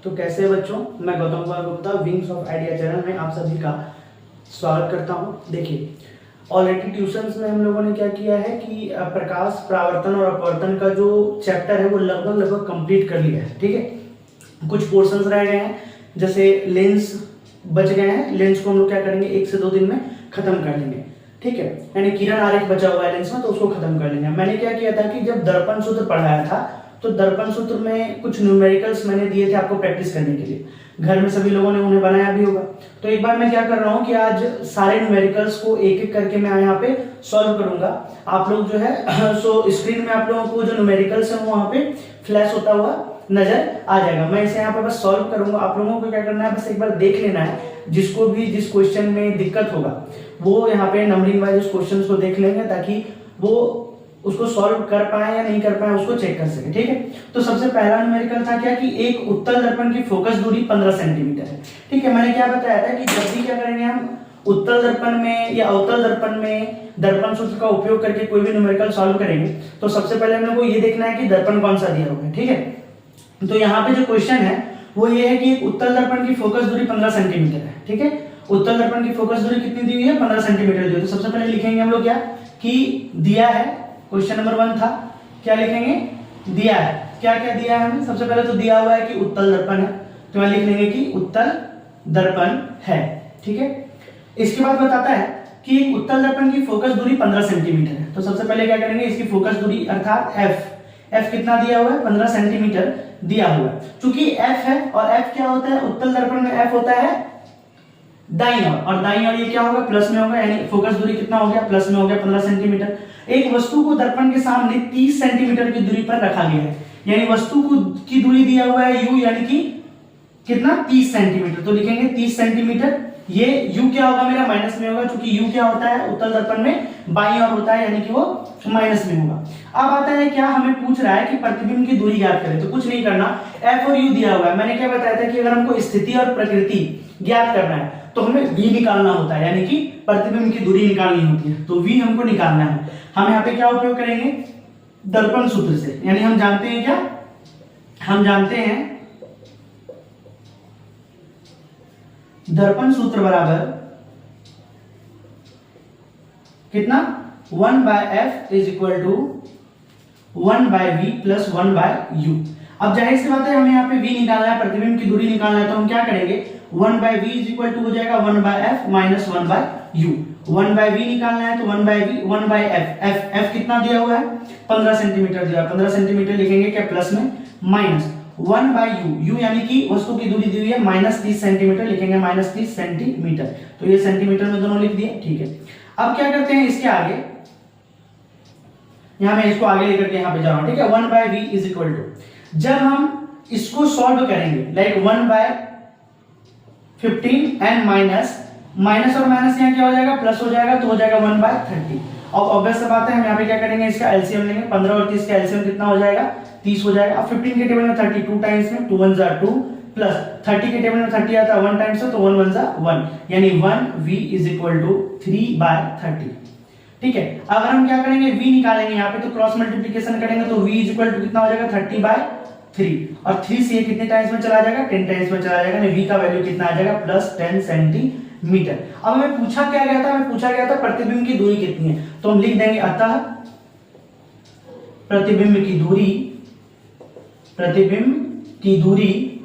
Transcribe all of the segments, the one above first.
तो कैसे बच्चों, मैं Gautam Kumar Gupta wings of idea channel में आप सभी का स्वागत करता हूं। देखिए, ऑलरेडी ट्यूशंस में हम लोगों ने क्या किया है कि प्रकाश परावर्तन और अपवर्तन का जो चैप्टर है वो लगभग कंप्लीट कर लिया है। ठीक है, कुछ पोर्शंस रह गए हैं, जैसे लेंस बच गए हैं। लेंस को हम लोग क्या करेंगे, 1 से 2 दिन में खत्म कर लेंगे। ठीक है, यानी किरण आरेख बचा हुआ है लेंस में, तो उसको खत्म कर लेंगे। मैंने क्या किया था कि जब दर्पण सूत्र पढ़ाया था तो दर्पण सूत्र में कुछ न्यूमेरिकल्स मैंने दिए थे आपको प्रैक्टिस करने के लिए। घर में सभी लोगों ने उन्हें बनाया भी होगा। तो एक बार मैं क्या कर रहा हूँ कि आज सारे न्यूमेरिकल्स को एक एक करके मैं यहाँ पे सॉल्व करूंगा। आप लोग जो है सो स्क्रीन में आप लोगों को जो न्यूमेरिकल्स है वो वहाँ पे फ्लैश होता हुआ नजर आ जाएगा। मैं इसे यहाँ पे बस सॉल्व करूंगा। आप लोगों को क्या करना है, बस एक बार देख लेना है। जिसको भी जिस क्वेश्चन में दिक्कत होगा वो यहाँ पे नंबरिंग वाइज उस क्वेश्चन को देख लेंगे, ताकि वो उसको सॉल्व कर पाए या नहीं कर पाए उसको चेक कर सके। ठीक है, तो सबसे पहला न्यूमेरिकल था क्या कि एक उत्तल दर्पण की फोकस दूरी 15 सेंटीमीटर है। ठीक है, मैंने क्या बताया था कि जब भी क्या करेंगे हम उत्तल दर्पण में या अवतल दर्पण में दर्पण सूत्र का उपयोग करके कोई भी न्यूमेरिकल सॉल्व करेंगे तो सबसे पहले हम लोग को ये देखना है कि दर्पण कौन सा दिया हुआ है। ठीक है, तो यहाँ पे जो क्वेश्चन है वो ये है कि एक उत्तल दर्पण की फोकस दूरी 15 सेंटीमीटर है। ठीक है, उत्तल दर्पण की फोकस दूरी कितनी दी हुई है, 15 सेंटीमीटर दी हुई है। तो सबसे पहले लिखेंगे हम लोग क्या कि दिया है, क्वेश्चन नंबर 1 था, क्या लिखेंगे, दिया है। क्या क्या दिया है हमें, सबसे पहले तो दिया हुआ है कि उत्तल दर्पण है, तो मैं लिख लेंगे कि उत्तल दर्पण है। ठीक है, इसके बाद बताता है कि एक उत्तल दर्पण की फोकस दूरी 15 सेंटीमीटर है। तो सबसे पहले क्या करेंगे, इसकी फोकस दूरी अर्थात एफ कितना दिया हुआ है, 15 सेंटीमीटर दिया हुआ है। चूंकि एफ है और एफ क्या होता है, उत्तल दर्पण में एफ होता है दाईं ओर, और दाईं ओर ये क्या होगा, प्लस में होगा, यानी फोकस दूरी कितना हो गया, प्लस में हो गया 15 सेंटीमीटर। एक वस्तु को दर्पण के सामने 30 सेंटीमीटर की दूरी पर रखा गया है, यानी वस्तु को की दूरी दिया हुआ है u, यानी कि कितना, 30 सेंटीमीटर। तो लिखेंगे 30 सेंटीमीटर। ये u क्या होगा मेरा, माइनस में होगा, क्योंकि u क्या होता है उत्तल दर्पण में बाईं ओर होता है, यानी कि वो माइनस में होगा। अब आता है क्या, हमें पूछ रहा है कि प्रतिबिंब की दूरी ज्ञात करें। तो कुछ नहीं करना, f और u दिया हुआ है। मैंने क्या बताया था कि अगर हमको स्थिति और प्रकृति ज्ञात करना है तो हमें v निकालना होता है, यानी कि प्रतिबिंब की दूरी निकालनी होती है। तो v हमको निकालना है। हम यहाँ पे क्या उपयोग करेंगे, दर्पण सूत्र से, यानी हम जानते हैं क्या, हम जानते हैं दर्पण सूत्र बराबर कितना, 1/f is equal to 1/v plus 1/u। अब जाहिर सी बात है हमें यहाँ पे v निकालना है, प्रतिबिंब की दूरी निकालना है, तो हम क्या करेंगे, 1/v इज इक्वल टू हो जाएगा 1/f माइनस 1/u। 1/v निकालना है तो 1/v 1/f। f कितना दिया हुआ है, 15 सेंटीमीटर दिया है। 15 सेंटीमीटर लिखेंगे क्या, प्लस में, माइनस 1/u, u यानी कि वस्तु की दूरी दी हुई है माइनस 30 सेंटीमीटर, लिखेंगे माइनस 30 सेंटीमीटर। तो ये सेंटीमीटर में दोनों लिख दिए। ठीक है, अब क्या करते हैं, इसके आगे यहां मैं इसको आगे लेकर के यहां पे जा रहा हूं। ठीक है, 1/v इज इक्वल टू, जब हम इसको सॉल्व करेंगे लाइक 1/15 एंड माइनस और माइनस यहाँ क्या हो जाएगा, प्लस हो जाएगा, तो हो जाएगा 1/30। अब ऑब्वियस सी बात है हम यहाँ पे क्या करेंगे, इसका एलसीएम लेंगे। 15 और 30 का एलसीएम कितना हो जाएगा, 30 हो जाएगा। अब 15 के टेबल में 30 2 टाइम्स में 2 1 जा 2 प्लस 30 के टेबल में 30 आता है 1 टाइम्स में, तो 1 1 जा 1, यानी 1v इज इक्वल टू 3/30। ठीक है, अगर हम क्या करेंगे, v निकालेंगे यहाँ पे, तो क्रॉस मल्टीप्लिकेशन करेंगे तो v इज इक्वल टू कितना हो जाएगा, 30/3, और 3 से ये कितने टाइम्स में चला जाएगा, 10 टाइम्स में चला जाएगा, यानी v का वैल्यू कितना आ जाएगा, प्लस 10 सेंटीमीटर। अब हमें पूछा क्या गया था, हमें पूछा गया था प्रतिबिंब की दूरी कितनी है, तो हम लिख देंगे अतः प्रतिबिंब की दूरी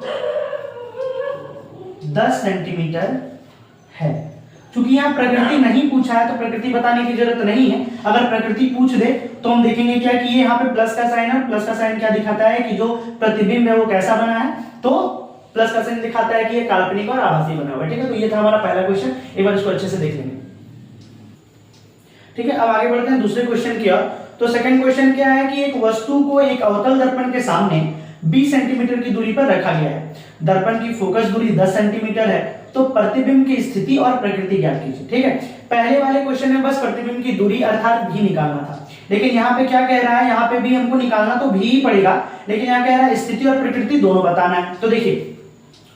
10 सेंटीमीटर है। क्योंकि यहाँ प्रकृति नहीं पूछा है तो प्रकृति बताने की जरूरत नहीं है। अगर प्रकृति पूछ दे तो हम देखेंगे क्या कि ये यहाँ पे प्लस का साइन है, प्लस का साइन क्या दिखाता है कि जो प्रतिबिंब है वो कैसा बना है, तो प्लस का साइन दिखाता है कि ये काल्पनिक और आभासी बना हुआ है। ठीक है, तो ये था हमारा पहला क्वेश्चन, एक बार इसको अच्छे से देख लेंगे। ठीक है, अब आगे बढ़ते हैं दूसरे क्वेश्चन की ओर। तो सेकंड क्वेश्चन क्या है कि एक वस्तु को एक अवतल दर्पण के सामने 20 सेंटीमीटर की दूरी पर रखा गया है। दर्पण की फोकस दूरी 10 सेंटीमीटर है, तो प्रतिबिंब की स्थिति और प्रकृति ज्ञात कीजिए। ठीक है, पहले वाले क्वेश्चन में बस प्रतिबिंब की दूरी अर्थात भी निकालना था, लेकिन यहाँ पे क्या कह रहा है, यहाँ पे भी हमको निकालना तो भी ही पड़ेगा, लेकिन यहाँ कह रहा है स्थिति और प्रकृति दोनों बताना है। तो देखिए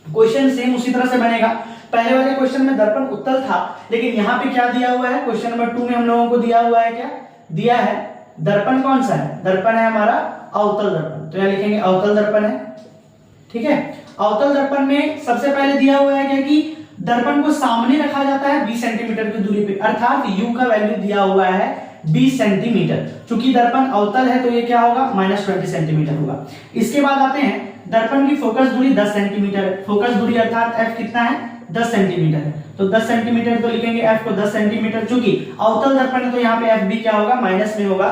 क्वेश्चन सेम उसी तरह से बनेगा। पहले वाले क्वेश्चन में दर्पण उत्तल था, लेकिन यहाँ पे क्या दिया हुआ है, क्वेश्चन नंबर 2 में हम लोगों को दिया हुआ है, क्या दिया है, दर्पण कौन सा है, दर्पण है हमारा अवतल दर्पण। तो यहाँ लिखेंगे अवतल दर्पण है। ठीक है, अवतल दर्पण में सबसे पहले दिया हुआ है क्या कि दर्पण को सामने रखा जाता है 20 सेंटीमीटर की दूरी पे, अर्थात u का वैल्यू दिया हुआ है 20 सेंटीमीटर। चूंकि दर्पण अवतल है तो ये क्या होगा -20 सेंटीमीटर होगा। इसके बाद आते हैं दर्पण की फोकस दूरी 10 सेंटीमीटर है। फोकस दूरी अर्थात f कितना है 10 सेंटीमीटर है, तो 10 सेंटीमीटर तो लिखेंगे f को 10 सेंटीमीटर। चूंकि अवतल दर्पण है तो यहाँ पे f भी क्या होगा माइनस में होगा,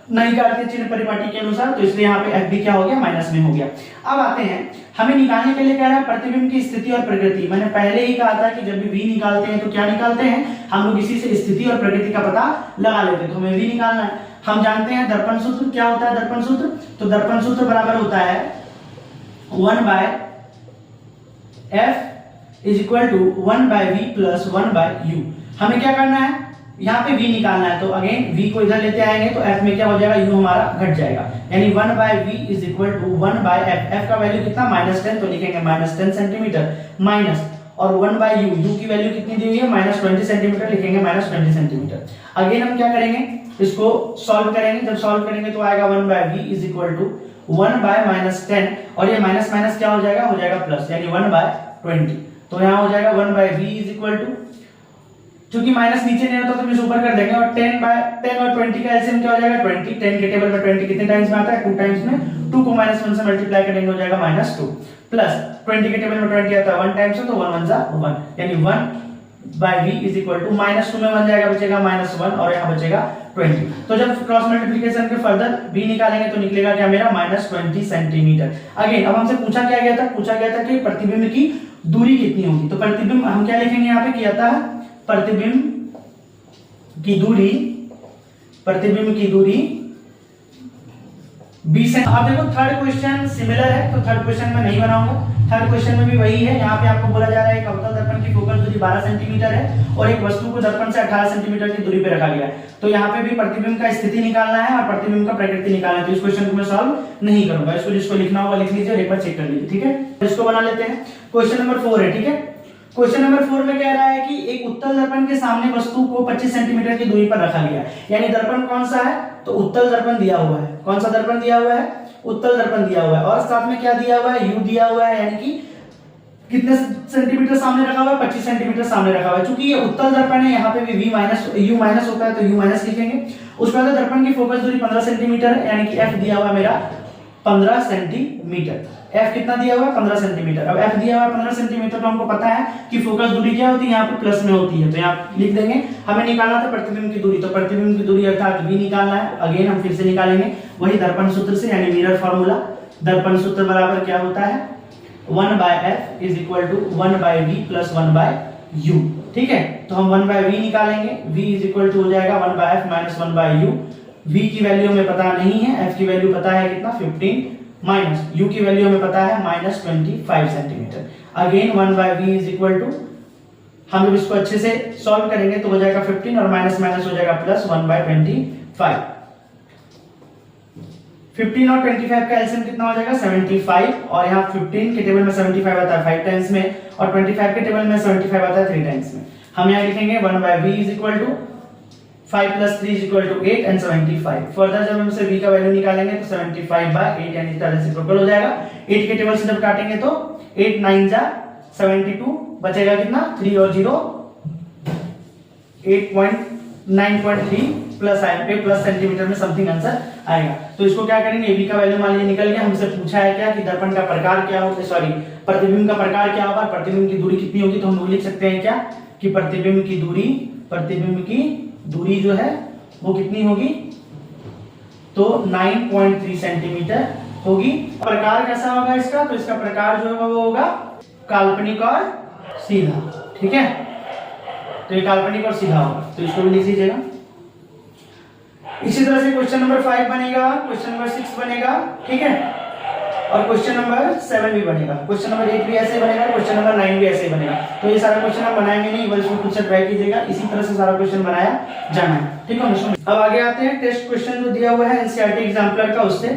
नहीं काटते चिन्ह परिपाटी के अनुसार, तो इसलिए यहाँ पे f भी क्या हो गया माइनस में हो गया। अब आते हैं हमें निकालने के लिए कह रहा है प्रतिबिंब की स्थिति और प्रकृति। मैंने पहले ही कहा था कि जब भी v निकालते हैं तो क्या निकालते हैं हम लोग, इसी से स्थिति और प्रकृति का पता लगा लेते हैं। तो हमें v निकालना है। हम जानते हैं दर्पण सूत्र क्या होता है, दर्पण सूत्र, तो दर्पण सूत्र बराबर होता है 1/f is equal to 1/v plus 1/u। हमें क्या करना है यहाँ पे v निकालना है, तो अगेन v को इधर लेते आएंगे तो f में क्या हो जाएगा, u हमारा घट जाएगा, यानी 1/v is equal to 1/f। f का वैल्यू कितना -10, तो लिखेंगे -10 सेंटीमीटर माइनस, और 1/u, u की वैल्यू कितनी दी हुई है -20 सेंटीमीटर, लिखेंगे -20 सेंटीमीटर। अगेन हम क्या करेंगे, इसको सॉल्व करेंगे। जब सॉल्व करेंगे तो आएगा 1/v इज इक्वल टू 1/-10, और ये माइनस माइनस क्या हो जाएगा प्लस, यानी 1/20। तो यहाँ हो जाएगा 1/v इज इक्वल टू, क्योंकि माइनस नीचे नहीं होता तो हम ऊपर कर देंगे, और 10 और 20 का एलसीएम क्या हो जाएगा 20। 10 के टेबल में 20 कितने टाइम्स में आता है 2 टाइम्स में, 2 को -1 से मल्टीप्लाई करेंगे हो जाएगा -2, प्लस 20 के टेबल में 20 आता है 1 टाइम्स में, तो 1 1 जा 1, यानी 1/v इज इक्वल टू -2 में 1 जाएगा, बचेगा -1, और यहाँ बचेगा 20। तो जब क्रॉस मल्टीप्लिकेशन के फर्दर v निकालेंगे तो निकलेगा क्या मेरा -20 सेंटीमीटर। अगेन अब हमसे पूछा गया था कि प्रतिबिंब की दूरी कितनी होगी। तो प्रतिबिंब हम क्या लिखेंगे यहाँ पे, किया था प्रतिबिंब की दूरी 20 है। अब देखो थर्ड क्वेश्चन सिमिलर है, तो थर्ड क्वेश्चन में नहीं बनाऊंगा। थर्ड क्वेश्चन में भी वही है, यहाँ पे आपको बोला जा रहा है एक अवतल दर्पण की फोकस दूरी 12 सेंटीमीटर है और एक वस्तु को दर्पण से 18 सेंटीमीटर की दूरी पे रखा गया है। तो यहाँ पे भी प्रतिबिंब का स्थिति निकालना है और प्रतिबिंब का प्रकृति निकालना है। तो इस क्वेश्चन को मैं सॉल्व नहीं करूंगा, इसको जिसको लिखना होगा लिख लीजिए, एक बार चेक कर लीजिए, ठीक है। इसको बना लेते हैं। क्वेश्चन नंबर 4 है, ठीक है। क्वेश्चन नंबर 4 में कह रहा है कि एक उत्तल दर्पण के सामने वस्तु को 25 सेंटीमीटर की दूरी पर रखा गया है, यानी दर्पण कौन सा है, तो उत्तल दर्पण दिया हुआ है। कौन सा दर्पण दिया हुआ है, उत्तल दर्पण दिया हुआ है, और साथ में क्या दिया हुआ है, u दिया हुआ है, यानी कि कितने सेंटीमीटर सामने रखा हुआ है, 25 सेंटीमीटर सामने रखा हुआ है। चूंकि ये उत्तल दर्पण है, यहाँ पे भी v माइनस u माइनस होता है तो u माइनस लिखेंगे। उसके बाद दर्पण की फोकस दूरी 15 सेंटीमीटर है, यानी कि f दिया हुआ है मेरा 15 सेंटीमीटर। f कितना दिया हुआ है 15 सेंटीमीटर। अब f दिया हुआ है 15 सेंटीमीटर, तो हमको पता है कि फोकस दूरी क्या होती है, यहाँ पे प्लस में होती है, तो यहाँ लिख देंगे। हमें निकालना था प्रतिबिंब की दूरी, तो प्रतिबिंब की दूरी अर्थात v निकालना है। अगेन हम फिर से निकालेंगे वही दर्पण सूत्र से, यानी मिरर फार्मूला। दर्पण सूत्र बराबर क्या होता है 1/f is equal to 1/v plus 1/u, ठीक है। तो हम 1/v निकालेंगे, v इज इक्वल टू हो जाएगा 1/f माइनस 1/u। v की वैल्यू हमें पता नहीं है, f की वैल्यू पता है कितना 15, माइनस u की वैल्यू हमें पता है -25 centimetre. Again 1/v is equal to, हम जब इसको अच्छे से सॉल्व करेंगे तो हो जाएगा 15 और माइनस माइनस हो जाएगा प्लस 1/25। 15 और 25 का एलसीएम कितना हो जाएगा 75, और यहाँ 15 के टेबल में 75 आता है 5 टाइम्स में, और 25 के टेबल में 75 आता है 3 टाइम्स में। हम यहाँ लिखेंगे 1/v is equal to 5 + 3 = 8 and 75। Further जब हम इसे v का वैल्यू निकालेंगे तो 75/8 यानी इसका रेसिप्रोकल हो जाएगा। 8 के टेबल से जब काटेंगे तो 8 9 जा 72, बचेगा कितना 3 और 0 8.9.3 प्लस आएगा, प्लस सेंटीमीटर में समथिंग आंसर आएगा। तो इसको क्या करेंगे, v का वैल्यू मान लीजिए निकल गया। हमसे पूछा है क्या कि दर्पण का प्रकार क्या होगा, सॉरी प्रतिबिंब का प्रकार क्या होगा, प्रतिबिंब की दूरी कितनी होगी। तो हम लिख सकते हैं क्या कि प्रतिबिंब की दूरी जो है वो कितनी होगी, तो 9.3 सेंटीमीटर होगी। प्रकार कैसा होगा इसका, तो इसका प्रकार जो होगा वो होगा काल्पनिक और सीधा, ठीक है। तो ये काल्पनिक और सीधा होगा, तो इसको भी लिख लीजिएगा। इसी तरह से क्वेश्चन नंबर 5 बनेगा, क्वेश्चन नंबर 6 बनेगा, ठीक है, और क्वेश्चन नंबर 7 भी बनेगा। क्वेश्चन नंबर 8 भी ऐसे बनेगा, क्वेश्चन नंबर 9 भी ऐसे बनेगा। तो ये सारा क्वेश्चन हम बनाएंगे नहीं, बस इसको खुद से ट्राई कीजिएगा, इसी तरह से सारा क्वेश्चन बनाया जाना है, ठीक है। अब आगे आते हैं टेस्ट क्वेश्चन जो दिया हुआ है एनसीईआरटी एग्जाम्पलर का, उससे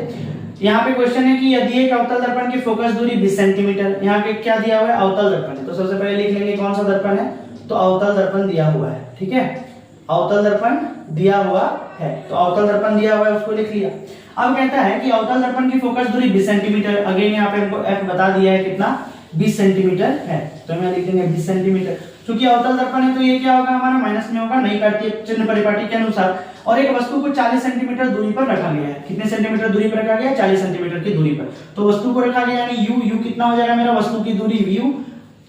यहाँ पे क्वेश्चन है कि यदि एक अवतल दर्पण की फोकस दूरी 20 सेंटीमीटर, यहाँ पे क्या दिया हुआ है अवतल दर्पण है, तो सबसे पहले लिख लेंगे कौन सा दर्पण है, तो अवतल दर्पण दिया हुआ है, ठीक है। अवतल दर्पण दिया हुआ है, तो अवतल दर्पण दिया हुआ है उसको लिख लिया। अब कहता है कि अवतल दर्पण की फोकस दूरी 20 सेंटीमीटर। अगेन यहाँ पे हमको f बता दिया है कितना 20 सेंटीमीटर है। तो हम यहाँ लिख देंगे 20 सेंटीमीटर। चूंकि अवतल दर्पण है तो ये क्या होगा हमारा माइनस में होगा, नहीं काटती चिन्ह परिपाटी के अनुसार। और एक वस्तु को 40 सेंटीमीटर दूरी पर रखा गया है। कितने सेंटीमीटर दूरी पर रखा गया है? 40 सेंटीमीटर की दूरी पर। तो वस्तु को रखा गया यानी u कितना हो जाएगा मेरा वस्तु की दूरी u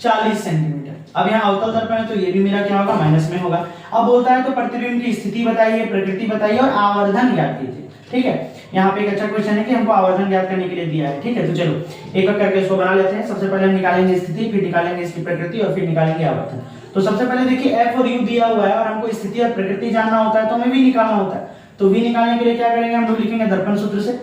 40 सेंटीमीटर। अब यहाँ अवतल दर्पण है तो ये भी मेरा क्या होगा माइनस में होगा। अब बोलता है तो प्रतिबिंब की स्थिति बताइए, प्रकृति बताइए और आवर्धन ज्ञात कीजिए। ठीक है, यहाँ पे एक अच्छा क्वेश्चन है कि हमको आवर्धन ज्ञात करने के लिए दिया है। ठीक है, तो चलो एक एक करके इसको बना लेते हैं। सबसे पहले हम निकालेंगे स्थिति, फिर निकालेंगे इसकी प्रकृति और फिर निकालेंगे आवर्धन। तो सबसे पहले देखिए f और u दिया हुआ है और हमको स्थिति और प्रकृति जानना होता है तो हमें v निकालना होता है। तो v निकालने के लिए क्या करेंगे हम लोग लिखेंगे दर्पण सूत्र से।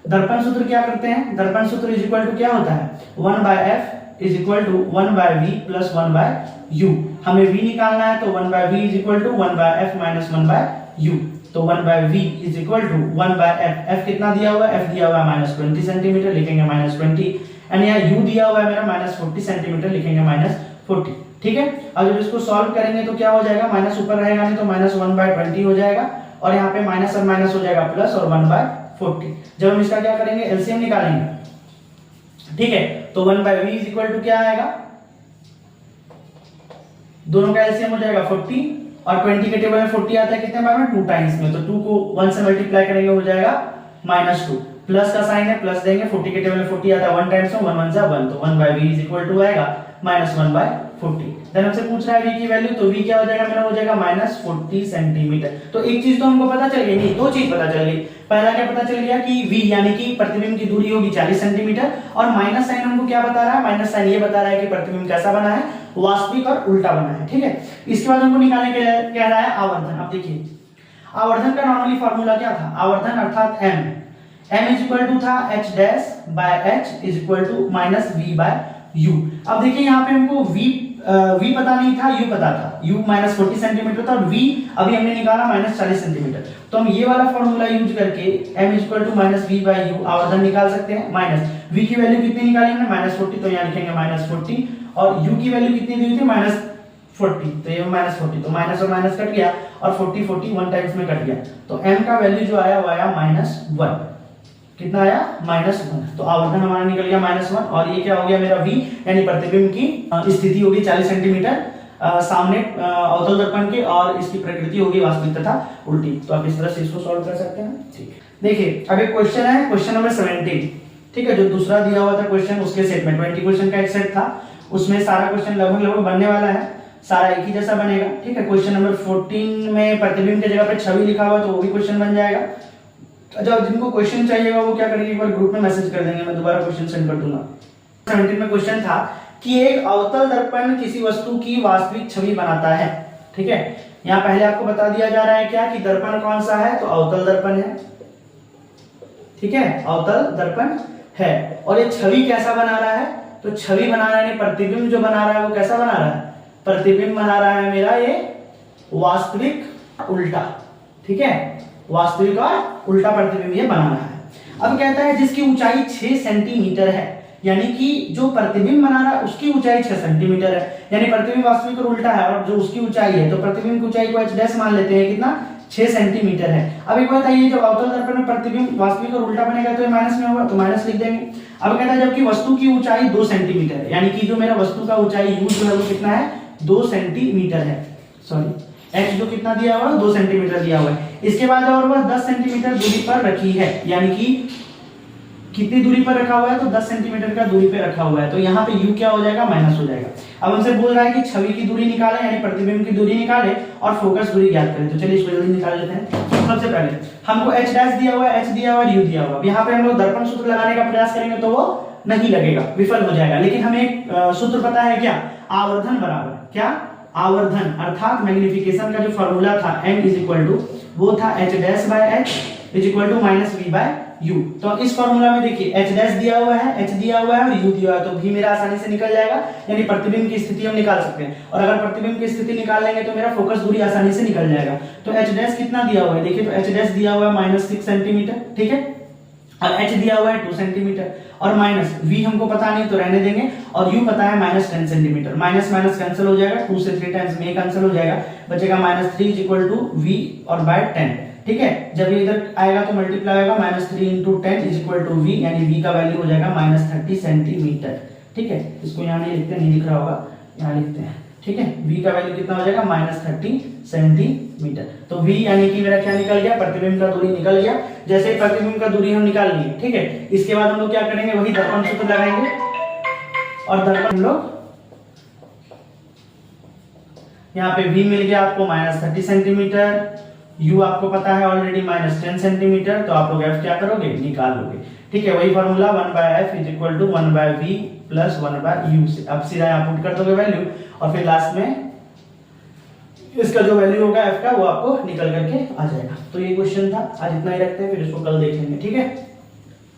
दर्पण सूत्र क्या करते हैं? दर्पण सूत्र इज इक्वल टू क्या होता है 1/f is equal to 1/v plus 1/u। हमें v निकालना है तो 1/v is equal to 1/f minus 1/u। तो 1/v is equal to 1/f। f कितना दिया हुआ है? f दिया हुआ है -20 सेंटीमीटर, लिखेंगे -20। एंड यहाँ u दिया हुआ है मेरा -40 सेंटीमीटर, लिखेंगे -40। ठीक है, अब जब इसको सॉल्व करेंगे तो क्या हो जाएगा? माइनस ऊपर रहेगा नहीं तो -1/20 हो जाएगा और यहाँ पे माइनस और माइनस हो जाएगा प्लस और 1/40। जब हम इसका क्या करेंगे एलसीएम निकालेंगे। ठीक है, तो 1/v इज इक्वल टू क्या आएगा? दोनों का एलसीएम हो जाएगा 40 और 20 के टेबल में 40 आता है कितने बार में? 2 टाइम्स में। तो 2 को 1 से मल्टीप्लाई करेंगे हो जाएगा -2। प्लस का साइन है प्लस देंगे, 40 के टेबल में 40 आता है 1 टाइम्स में, 1 1 जा 1। तो 1/v इज इक्वल टू आएगा -1/40। देन हमसे पूछ रहा है v की वैल्यू, तो v क्या हो जाएगा मेरा? हो जाएगा -40 सेंटीमीटर। तो एक चीज तो हमको पता चल गई, नहीं दो चीज पता चल गई। पहला क्या पता चल गया कि v यानी कि प्रतिबिंब की दूरी होगी 40 सेंटीमीटर और माइनस साइन हमको क्या बता रहा है? माइनस साइन ये बता रहा है कि प्रतिबिंब कैसा बना है? वास्तविक और उल्टा बना है। ठीक है, इसके बाद हमको निकालने के लिए कह रहा है आवर्धन। अब देखिए आवर्धन का नॉर्मली फार्मूला क्या था? आवर्धन अर्थात m इज इक्वल टू था h dash by h is equal to minus v by u। अब देखिए यहाँ पे हमको v पता नहीं था, u पता था। u -40 सेंटीमीटर था और v अभी हमने निकाला -40 सेंटीमीटर। तो हम ये वाला फॉर्मूला यूज करके m is equal to -v by u आवर्धन निकाल सकते हैं। माइनस v की वैल्यू कितनी निकाली हमने? -40, तो यहाँ लिखेंगे -40 और u की वैल्यू कितनी दी हुई थी? -40, तो ये -40, तो माइनस और माइनस कट गया और 40 1 टाइम्स में कट गया। तो m का वैल्यू जो आया वो आया -1। कितना आया? -1। तो आवर्धन हमारा निकल गया -1 और ये क्या हो गया मेरा v यानी प्रतिबिंब की स्थिति होगी 40 सेंटीमीटर सामने अवतल दर्पण के और इसकी प्रकृति होगी वास्तविक तथा उल्टी। तो आप इस तरह से इसको सॉल्व कर सकते हैं। ठीक है, देखिए अब एक क्वेश्चन है, क्वेश्चन नंबर 17। ठीक है, जो दूसरा दिया हुआ था क्वेश्चन उसके सेट में 20 क्वेश्चन का एक सेट था, उसमें सारा क्वेश्चन लगभग बनने वाला है, सारा एक ही जैसा बनेगा। ठीक है, क्वेश्चन नंबर 14 में प्रतिबिंब की जगह पे छवि लिखा हुआ तो वो भी क्वेश्चन बन जाएगा। जब जिनको क्वेश्चन चाहिएगा वो क्या करेंगे, एक बार ग्रुप में मैसेज कर देंगे, मैं दोबारा क्वेश्चन सेंड कर दूंगा। 17 में क्वेश्चन था कि एक अवतल दर्पण किसी वस्तु की वास्तविक छवि बनाता है। ठीक है, यहाँ पहले आपको बता दिया जा रहा है क्या कि दर्पण कौन सा है? तो अवतल दर्पण है। ठीक है, अवतल दर्पण है और ये छवि कैसा बना रहा है? तो छवि बना रहा है, प्रतिबिंब जो बना रहा है वो कैसा बना रहा है? प्रतिबिंब बना रहा है मेरा ये वास्तविक उल्टा। ठीक है, वास्तविक और उल्टा प्रतिबिंब ये बना रहा है। अब कहता है जिसकी ऊंचाई 6 सेंटीमीटर है, यानी कि जो प्रतिबिंब बना रहा है उसकी ऊंचाई 6 सेंटीमीटर है, यानी प्रतिबिंब वास्तविक और उल्टा है और जो उसकी ऊंचाई है तो प्रतिबिंब की ऊंचाई को h डैश मान लेते हैं, कितना? 6 सेंटीमीटर है। अब एक बताइए जब अवतल दर्पण में प्रतिबिंब वास्तविक और उल्टा बनेगा तो ये माइनस में होगा, तो माइनस लिख देंगे। अब कहता है जबकि वस्तु की ऊंचाई 2 सेंटीमीटर है, यानी कि जो मेरा वस्तु का ऊंचाई u जो है वो कितना है? 2 सेंटीमीटर है। सॉरी, h जो कितना दिया हुआ है? 2 सेंटीमीटर दिया हुआ है। इसके बाद और वह 10 सेंटीमीटर दूरी पर रखी है, यानी कि कितनी दूरी पर रखा हुआ है? तो 10 सेंटीमीटर का दूरी पे रखा हुआ है। तो यहाँ पे u क्या हो जाएगा? माइनस हो जाएगा। अब हमसे बोल रहा है कि छवि की दूरी निकालें, यानी प्रतिबिंब की दूरी निकालें और फोकस दूरी ज्ञात करें। तो चलिए इसको जल्दी निकाल लेते हैं। सबसे पहले हमको h डैश दिया हुआ है, h दिया हुआ है, u दिया हुआ है। यहाँ पे हम लोग दर्पण सूत्र लगाने का प्रयास करेंगे तो वो नहीं लगेगा, विफल हो जाएगा। लेकिन हमें एक सूत्र पता है क्या? आवर्धन बराबर क्या? आवर्धन अर्थात मैग्निफिकेशन का जो फॉर्मूला था m इज इक्वल टू वो था h dash by h is equal to minus v by u। तो इस फॉर्मूला में देखिए h डैश दिया हुआ है, h दिया हुआ है और u दिया हुआ है, तो v मेरा आसानी से निकल जाएगा, यानी प्रतिबिंब की स्थिति हम निकाल सकते हैं। और अगर प्रतिबिंब की स्थिति निकाल लेंगे तो मेरा फोकस दूरी आसानी से निकल जाएगा। तो h डैश कितना दिया हुआ है? देखिए तो h डैश दिया हुआ है -6 सेंटीमीटर। ठीक है, और h दिया हुआ है 2 सेंटीमीटर और माइनस v हमको पता नहीं तो रहने देंगे और u पता है -10 सेंटीमीटर। माइनस माइनस कैंसिल हो जाएगा, 2 से 3 टाइम्स में कैंसिल हो जाएगा, बचेगा -3 इज इक्वल टू v और बाय 10। ठीक है, जब ये इधर आएगा तो मल्टीप्लाई होगा, -3 × 10 इज इक्वल टू v, यानी v का वैल्यू हो जाएगा -30 सेंटीमीटर। ठीक है, इसको यहाँ नहीं लिखते, नहीं दिख रहा होगा, यहाँ लिखते हैं, ठीक है। v का वैल्यू कितना हो जाएगा -30 सेंटीमीटर। तो v यानी कि मेरा क्या निकल गया, प्रतिबिंब का दूरी निकल गया। जैसे ही प्रतिबिंब का दूरी हम निकाल लिए, ठीक है, इसके बाद हम लोग क्या करेंगे, वही दर्पण सूत्र लगाएंगे और दर्पण हम लोग यहाँ पे v मिल गया आपको -30 सेंटीमीटर, u आपको पता है ऑलरेडी -10 सेंटीमीटर, तो आप लोग f क्या करोगे, निकाल लोगे, ठीक है। वही फॉर्मूला 1/f = 1/v + 1/u से अब सीधा यहाँ पुट कर दोगे वैल्यू, और फिर लास्ट में इसका जो वैल्यू होगा f का वो आपको निकल करके आ जाएगा। तो ये क्वेश्चन था, आज इतना ही रखते हैं, फिर इसको कल देख लेंगे, ठीक है।